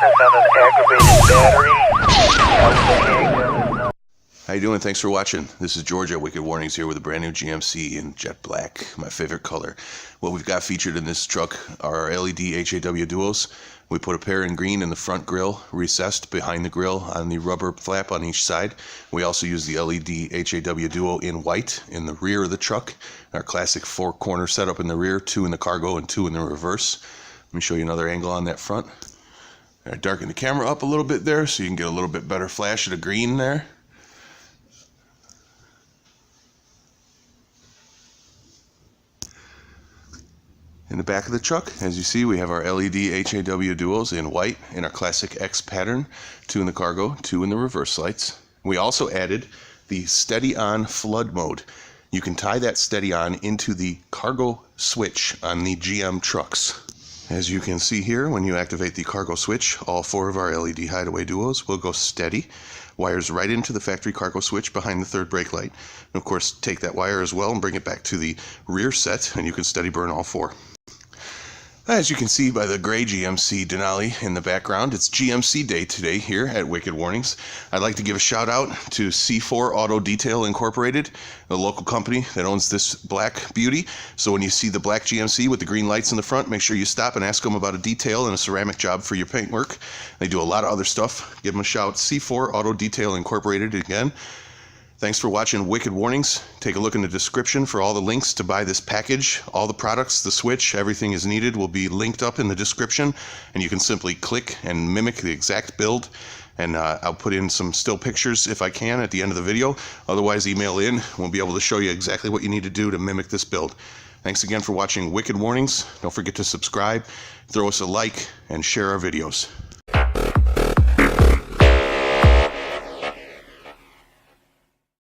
on an aggravated battery. How you doing? Thanks for watching. This is George at Wicked Warnings here with a brand new GMC in jet black, my favorite color. What we've got featured in this truck are our LED HAW duos. We put a pair in green in the front grille, recessed behind the grille on the rubber flap on each side. We also use the LED HAW duo in white in the rear of the truck. Our classic 4-corner setup in the rear, 2 in the cargo and 2 in the reverse. Let me show you another angle on that front. I darken the camera up a little bit there so you can get a little bit better flash of the green there. In the back of the truck, as you see, we have our LED HAW duos in white in our classic X pattern, 2 in the cargo, 2 in the reverse lights. We also added the steady on flood mode. You can tie that steady on into the cargo switch on the GM trucks. As you can see here, when you activate the cargo switch, all 4 of our LED hideaway duos will go steady. Wires right into the factory cargo switch behind the third brake light. And of course, take that wire as well and bring it back to the rear set, and you can steady burn all 4. As you can see by the gray GMC Denali in the background, it's GMC Day today here at Wicked Warnings. I'd like to give a shout out to C4 Auto Detail Incorporated, the local company that owns this black beauty. So when you see the black GMC with the green lights in the front, make sure you stop and ask them about a detail and a ceramic job for your paintwork. They do a lot of other stuff. Give them a shout. C4 Auto Detail Incorporated again. Thanks for watching Wicked Warnings. Take a look in the description for all the links to buy this package. All the products, the switch, everything is needed will be linked up in the description, and you can simply click and mimic the exact build. And I'll put in some still pictures if I can at the end of the video. Otherwise, email in. We'll be able to show you exactly what you need to do to mimic this build. Thanks again for watching Wicked Warnings. Don't forget to subscribe, throw us a like, and share our videos.